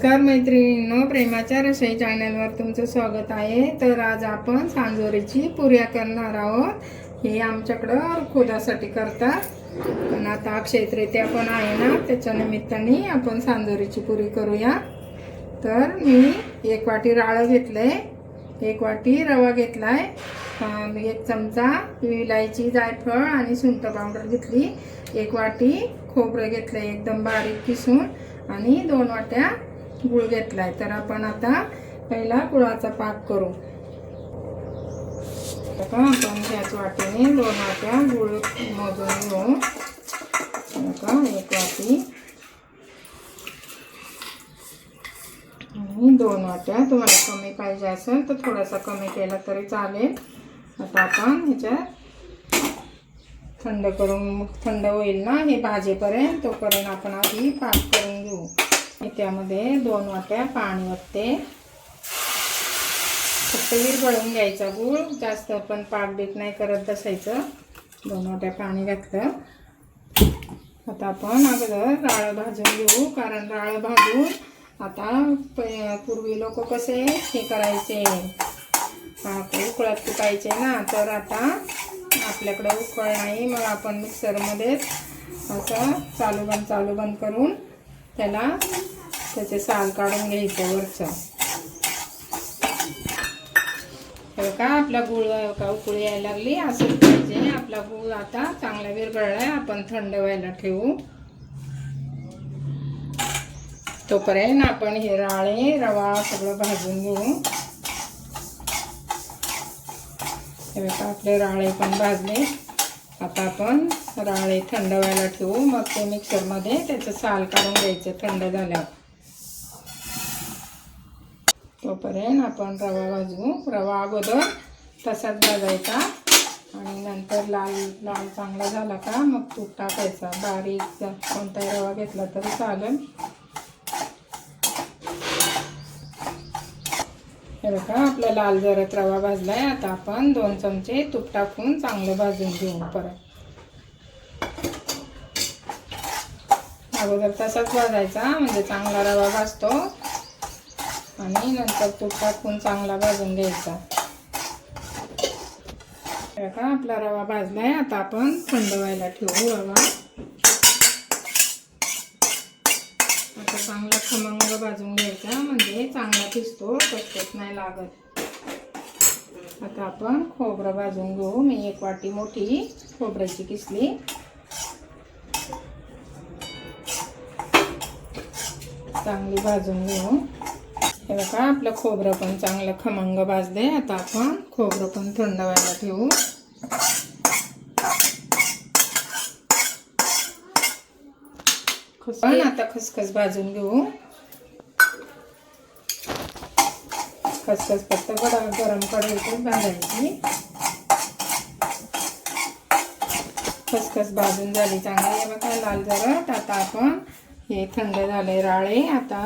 नमस्कार मैत्रिणींनो, प्रेमाच्या रसोई चॅनलवर तुमचं स्वागत आहे। तर आज आपण सांजोरीची पुऱ्या करणार आहोत। हे आमच्याकडं खुदासाठी करतात, पण आता अक्षय तृतीया पण आहे ना, त्याच्या निमित्ताने आपण सांजोरीची पुरी करूया। तर मी 1 वाटी राळ घेतलंय, 1 वाटी रवा घेतलाय, 1 चमचा विलायची, जायफळ आणि सुंठ पावडर घेतली, 1 वाटी खोबरं घेतलंय एकदम बारीक किसून, आणि 2 वाट्या गुळ घेतलाय। तर आपण आता पहिला गुळाचा पाक करू। आपण ह्याच वाटीने 2 वाट्या गुळ मोजून घेऊ। 1 वाटी आणि 2 वाट्या। तुम्हाला कमी पाहिजे असेल तर थोडासा कमी केला तरी चालेल। आता आपण ह्याच्यात थंड होईल ना हे भाजेपर्यंत, तोपर्यंत आपण आधी पाक करून घेऊ। त्यामध्ये 2 वाट्या पाणी ओतते, फक्त विरघळून घ्यायचा गूळ, जास्त पण पाक बीक नाही करत बसायचं। 2 वाट्या पाणी घातलं। आता आपण अगोदर राळ भाजून घेऊ, कारण राळ भाजून आता पूर्वी लोक कसे हे करायचे, उकळत फुटायचे ना, तर आता आपल्याकडे उकळ नाही, मग आपण मिक्सरमध्ये असं चालू बंद करून त्याचे साल काढून घ्यायचं वरचं। का आपला गूळ का उकळी यायला लागली असं पाहिजे। आपला गूळ आता चांगला विरघळलाय, आपण थंड व्हायला ठेवू। तोपर्यंत आपण हे राळे रवा सगळं भाजून घेऊ। आपले राळे पण भाजले। आता आपण राळे थंड व्हायला ठेवू, मग ते मिक्सरमध्ये त्याचं साल काढून घ्यायचं थंड झाल्यावर। तोपर्यंत आपण रवा भाजू। रवा अगोदर तसाच भाजायचा आणि नंतर लाल चांगला झाला का मग तूप टाकायचा। बारीक कोणताही रवा घेतला तरी चालेल। हे बघा आपला लाल जरत रवा भाजलाय। आता आपण 2 चमचे तूप टाकून चांगलं भाजून घेऊ। परत अगोदर तसाच भाजायचा, म्हणजे चांगला रवा भाजतो, आणि नंतर तूप टाकून चांगला भाजून घ्यायचा। हे बघा आपला रवा भाजलाय। आता आपण थंड व्हायला ठेवू रवा। आता चांगला खमंग भाजून घ्यायचा, म्हणजे चांगला पिसतो, कचकच नाही लागत। आता आपण खोबरं भाजून घेऊ। मी 1 वाटी मोठी खोबऱ्याची किसली, चांगली भाजून घेऊ। हे बघा आपलं खोबरं पण चांगलं खमंग भाजले। आता आपण खोबरं पण थंड व्हायला ठेवू। आता खसखस भाजून घेऊ। खसखस फक्त गरम कढईतच भाजायची। खसखस भाजून झाली चांगली, हे बघा लाल जरट। आता आपण हे थंड झाले राळे, आता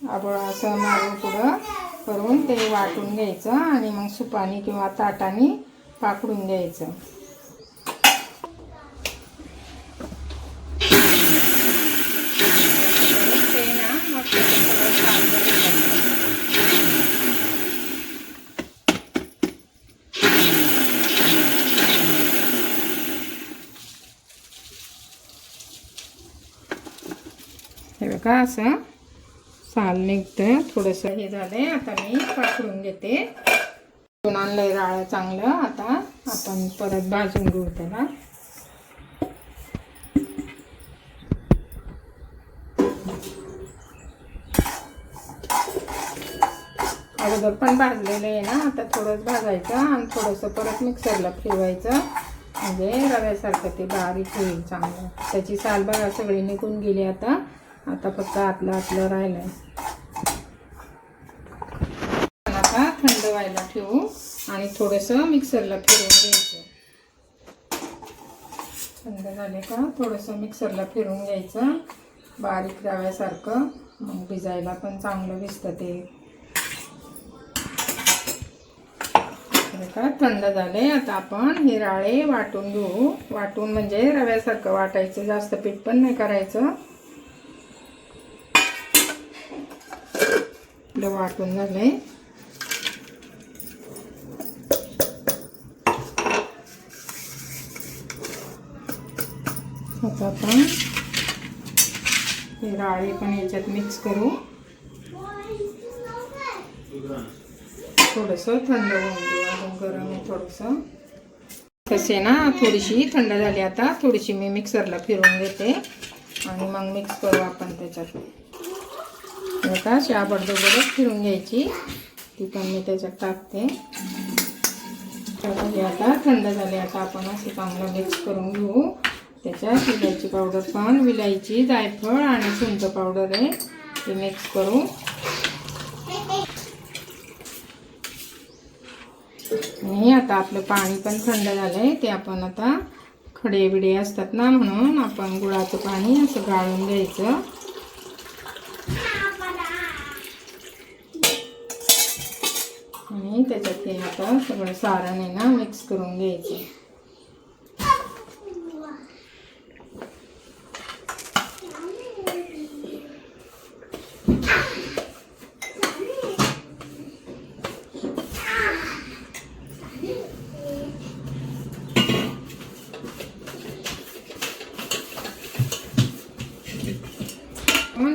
आपण असं मागं पुढं करून ते वाटून घ्यायचं, आणि मग सुपानी किंवा ताटाने पाकडून घ्यायचं। हे बघा असं साल निघतं, थोडंसं हे झालंय। आता मी पाकडून घेते। आणलंय राळ चांगलं, आता आपण परत भाजून घेऊ त्याला। अगोदर पण भाजलेलं आहे ना, आता थोडंच भाजायचं आणि थोडंसं परत मिक्सरला फिरवायचं, म्हणजे रव्यासारखं ते बारीक होईल चांगलं। त्याची साल बघा सगळी निघून गेली। आता फक्त आतलं राहिलंय। आता थंड व्हायला ठेवू आणि थोडंसं मिक्सरला फिरवून घ्यायचं। थंड झाले का थोडंसं मिक्सरला फिरवून घ्यायचं बारीक रव्यासारखं, मग भिजायला पण चांगलं भिजतं ते। का थंड झाले। आता आपण हे राळे वाटून घेऊ। वाटून म्हणजे रव्यासारखं वाटायचं, जास्त पीठ पण नाही करायचं। आपलं वाटून झालंय. आता आपण हे राळे पण याच्यात मिक्स करू. थोडंसं थंड होऊन देऊ. अजून गरम आहे थोडंसं. तसे ना थोडीशी थंड झाली. आता थोडीशी मी मिक्सरला फिरवून घेते आणि मग मिक्स करू आपण त्याच्यात. आता शाबडदोबडच फिरून घ्यायची. ती पण मी त्याच्यात टाकते. तर आता थंड झाले. आता आपण असं चांगलं मिक्स करून घेऊ. त्याच्यात विलायची पावडर पण, विलायची, जायफळ आणि सुंठ पावडर आहे ते मिक्स करू. आणि आता आपलं पाणी पण थंड झालंय. ते आपण आता खडे बिडे असतात ना, म्हणून आपण गुळाचं पाणी असं गाळून घ्यायचं. आणि त्याच्यात हे आता सगळं सारण आहे ना मिक्स करून घ्यायचं.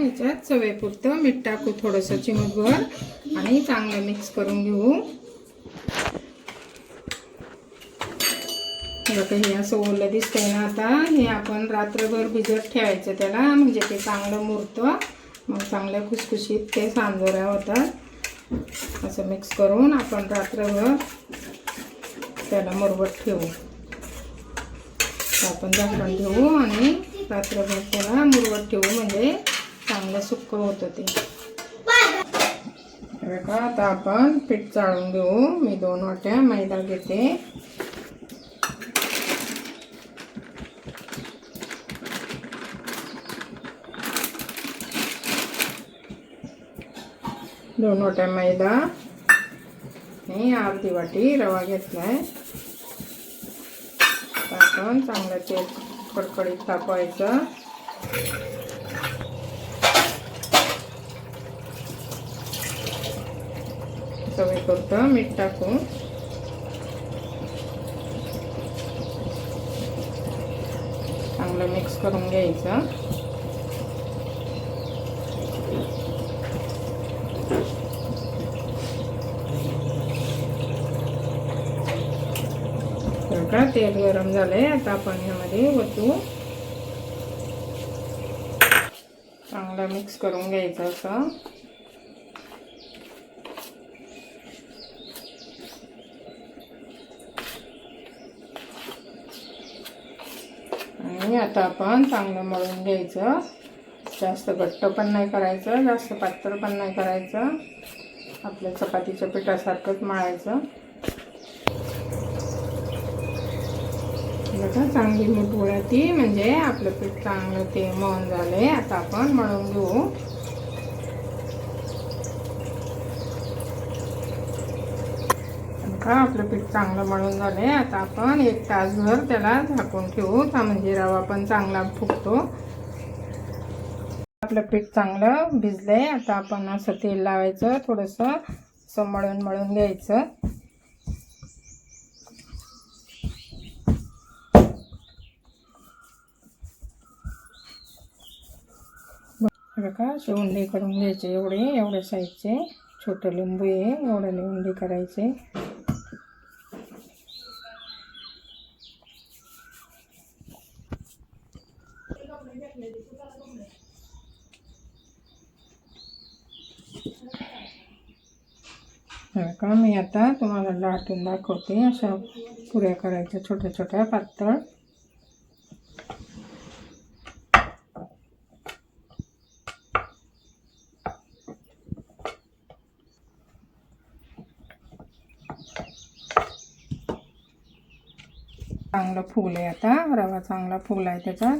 याच्यात चवीपुरतं मीठ टाकू, थोडंसं चिमूटभर, आणि चांगलं मिक्स करून घेऊ. बघा हे असं ओलं दिसतंय ना. आता हे आपण रात्रभर भिजत ठेवायचं त्याला, म्हणजे ते चांगलं मुरतं. मग चांगल्या खुसखुशीत ते सांजोऱ्या होतात. असं मिक्स करून आपण रात्रभर त्याला मुरवत ठेवू. आपण झाकण ठेवू आणि रात्रभर त्याला मुरवत ठेवू, म्हणजे चांगलं सुक्क होतं ते. बघा आता आपण पीठ चाळून घेऊ. मी 2 वाट्या मैदा घेते. दोन वाट्या मैदा आणि अर्धी वाटी रवा घेतलाय. आपण चांगलं तेल कडकडीत तापवायचं. चवीपुरतं मीठ टाकू. चांगलं मिक्स करून घ्यायचं. बघा तेल गरम झालंय. आता आपण यामध्ये ओतू. चांगलं मिक्स करून घ्यायचं असं. आणि आता आपण चांगलं मळून घ्यायचं. जास्त घट्ट पण नाही करायचं, जास्त पातळ पण नाही करायचं. आपल्या चपातीच्या पिठासारखंच मळायचं. बघा चांगली मुठवळ्या ती, म्हणजे आपलं पीठ चांगलं ते मळून झालंय. आता आपण मळून घेऊ. बघा आपलं पीठ चांगलं मळून झालंय. आता आपण 1 तासभर त्याला झाकून ठेवू, म्हणजे रवा पण चांगला फुगतो. आपलं पीठ चांगलं भिजलंय. आता आपण असं तेल लावायचं, थोडंसं असं मळून मळून घ्यायचं. बघा असे उंडे करून घ्यायचे. एवढ्या साईजचे छोटे लिंबू आहे, एवढे उंडे करायचे. बघा मी आता तुम्हाला लाटून दाखवते. अशा पुऱ्या करायच्या छोट्या छोट्या पातळ. चांगलं फुगलंय. आता रवा चांगला फुगलाय त्याच्यात.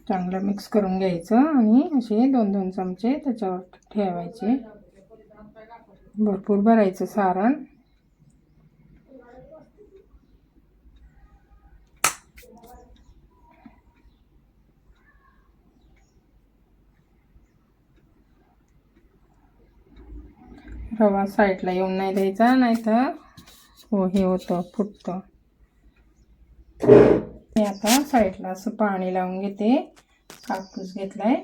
चांगलं मिक्स करून घ्यायचं आणि असे 2-2 चमचे त्याच्यावर ठेवायचे. भरपूर भरायचं सारण. रवा साईडला येऊन नाही द्यायचा, नाहीतर हो हे होतं, फुटतं. मी आता साईडला असं पाणी लावून घेते. कापूस घेतलाय,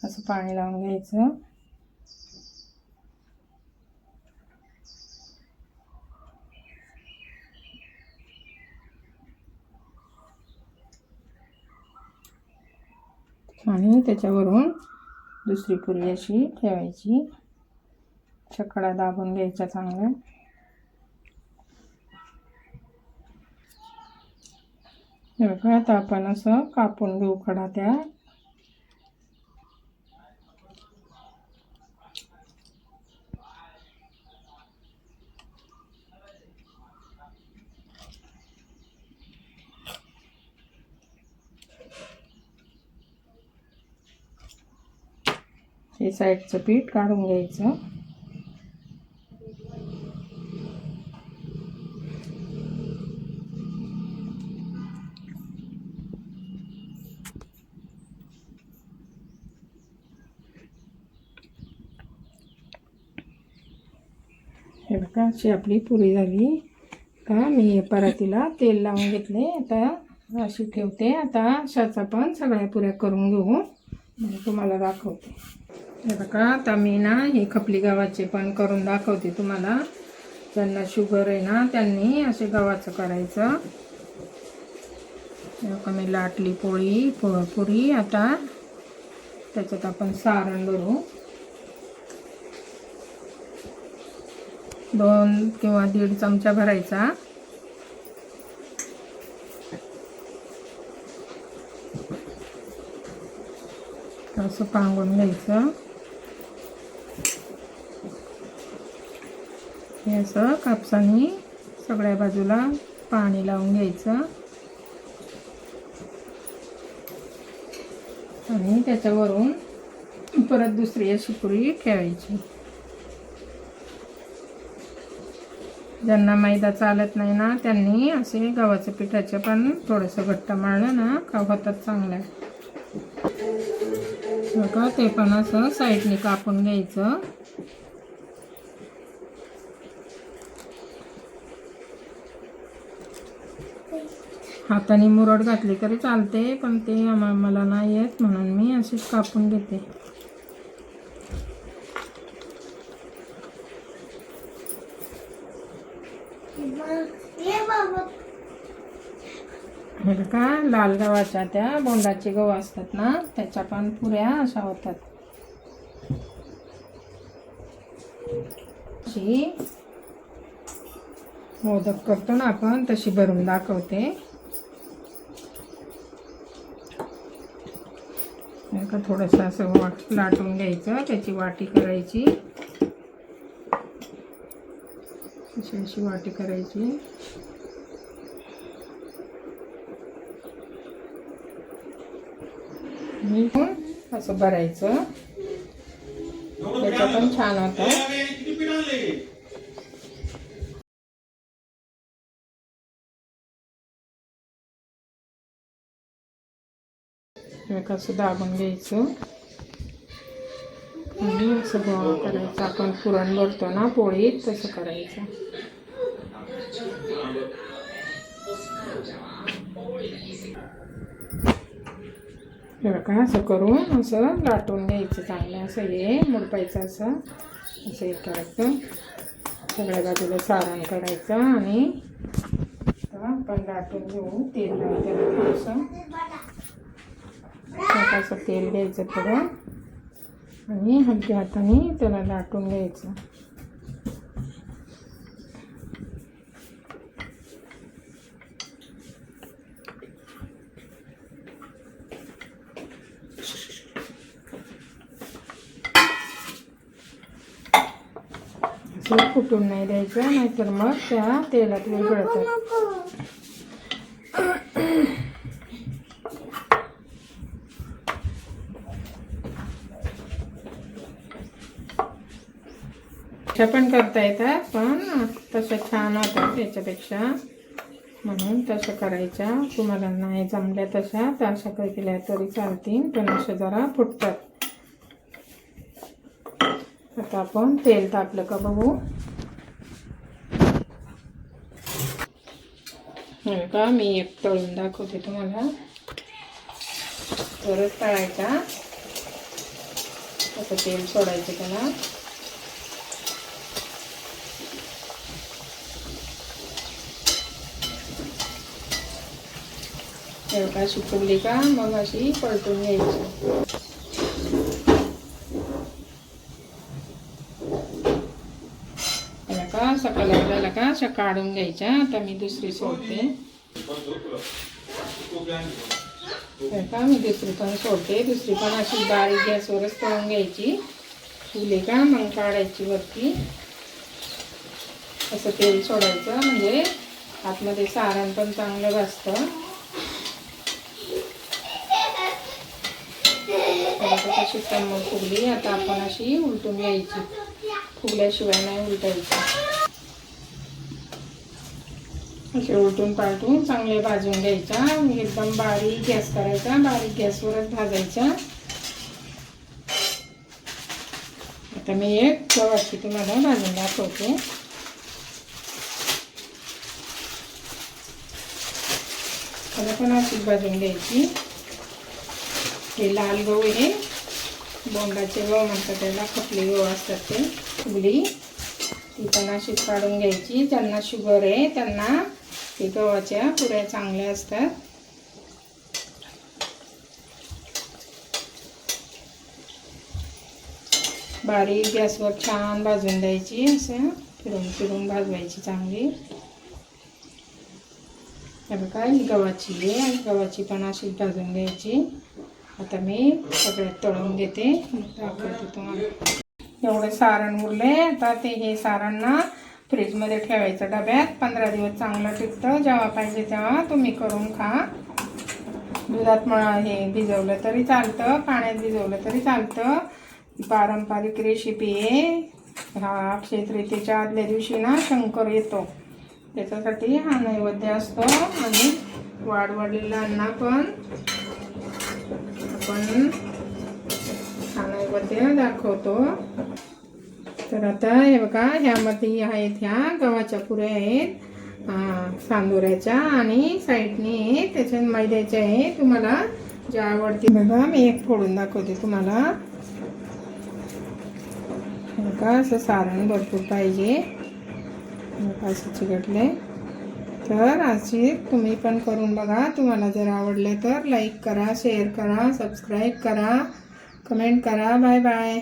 असं पाणी लावून घ्यायचं. आणि त्याच्यावरून दुसरी पुरी अशी ठेवायची. छकडा दाबून घ्यायचा चांगला. हे बघा, आता आपण असं कापून घेऊ कडा त्या. हे साईडचं पीठ काढून घ्यायचं. हे बघा, अशी आपली पुरी झाली का. मी परातीला तेल लावून घेतले. आता अशी ठेवते. आता अशाच आपण सगळ्या पुऱ्या करून घेऊ, म्हणजे तुम्हाला दाखवते. हे बघा, आता मी ना हे खपली गव्हाचे पण करून दाखवते तुम्हाला. ज्यांना शुगर आहे ना त्यांनी असे गव्हाचं करायचं. मी लाटली पुरी. आता त्याच्यात आपण सारण भरू. 2 किंवा 1.5 चमचा भरायचा. असं पांगून घ्यायचं. हे असं कापसाने सगळ्या बाजूला पाणी लावून घ्यायचं आणि त्याच्यावरून परत दुसरी अशी पुरी ठेवायची. ज्यांना मैदा चालत नाही ना त्यांनी असे गव्हाच्या पिठाचे पण थोडंसं घट्ट मळलं ना का होतात चांगलं. बघा, ते पण असं साईडने कापून घ्यायचं. हाताने मुरड घातली तरी चालते, पण ते मला नाही येत म्हणून मी अशीच कापून घेते. हे बघा, लाल गव्हाच्या त्या बोंडाचे गहू असतात ना त्याच्या पण पुऱ्या अशा होतात. अशी मोदक करतो ना आपण तशी भरून दाखवते. थोडंसं असं लाटून घ्यायचं, त्याची वाटी करायची. अशी वाटी करायची. असं भरायचं. त्याचं पण छान होतं. कसं दाबून घ्यायचं आणि असं गोळा करायचं. आपण पुरण भरतो ना पोळीत तसं करायचं. बघा, असं करून असं लाटून घ्यायचं चांगलं. असं हे मुडपायचं, असं हे करायचं. सगळ्या बाजूला सारण करायचं आणि आपण लाटून घेऊ. तेल लावायचं, थोडंसं तेल घ्यायचं थोडं आणि हलक्या हाताने त्याला लाटून घ्यायचं. असं फुटून नाही द्यायचं, नाहीतर मग त्या तेलात विरघळतात. पण करता येतात, पण तसं छान होतात त्याच्यापेक्षा, म्हणून तसं करायच्या. तुम्हाला नाही जमल्या तशा तर अशा काही केल्या तरी चालतील, पण अशा जरा फुटतात. आता आपण तेल तापलं का बघू. हे का मी एक तळून दाखवते तुम्हाला. तरच तळायचा, असं तेल सोडायचं त्याला. एवढा सुकवली का मग अशी पलटून घ्यायची. का असा कलर झाला का अशा काढून घ्यायच्या. आता मी दुसरी सोडते. का मी दुसरी पण सोडते. दुसरी पण अशी बारीक गॅसवरच तळून घ्यायची. फुले का मग काढायची वरती. असं तेल सोडायचं म्हणजे आतमध्ये सारण पण चांगलं भाजतं. कशी मग फुगली. आता आपण अशी उलटून घ्यायची. फुगल्याशिवाय नाही उलटायची. असे उलटून पालटून चांगले भाजून घ्यायचा. एकदम बारीक गॅस करायचा. बारीक गॅसवरच भाजायचा. आता मी एक गव्हाची तुम्हाला भाजून दाखवते. त्याला पण अशीच भाजून घ्यायची. हे लाल गहू आहे. बोंडाचे गहू म्हणतात त्याला. खपली गहू असतात ते. फुगली ती पण अशीच काढून घ्यायची. ज्यांना शुगर आहे त्यांना ते गव्हाच्या पुऱ्या चांगल्या असतात. बारीक गॅसवर छान भाजून द्यायची. असं फिरून फिरून भाजवायची चांगली. बघा ही गव्हाची आहे. गव्हाची पण अशीच भाजून घ्यायची. आता मी सगळ्यात तळून घेते. दाखवते तुम्हाला. एवढे सारण उरले. आता ते हे सारण ना फ्रीजमध्ये ठेवायचं डब्यात. 15 दिवस चांगलं टिकतं. जेव्हा पाहिजे तेव्हा तुम्ही करून खा. दुधात हे भिजवलं तरी चालतं, पाण्यात भिजवलं तरी चालतं. पारंपरिक रेसिपी आहे. हा अक्षय तृतीयेच्या आदल्या दिवशी ना शंकर येतो, त्याच्यासाठी हा नैवेद्य असतो. आणि वाढवडिलांना पण आपण हा नैवेद्य दाखवतो. तर आता हे बघा, ह्यामध्ये आहेत ह्या गव्हाच्या पुऱ्या आहेत. सांदोऱ्याच्या आणि साईडने आहेत त्याच्यात मैद्याच्या आहे. तुम्हाला ज्या आवडते बघा. मी एक फोडून दाखवते तुम्हाला. बघा असं सारण भरपूर पाहिजे. असं चिकटले तर अशी तुम्ही पण करून बघा. तुम्हाला जर आवडले तर लाईक करा, शेअर करा, सबस्क्राईब करा, कमेंट करा. Bye bye.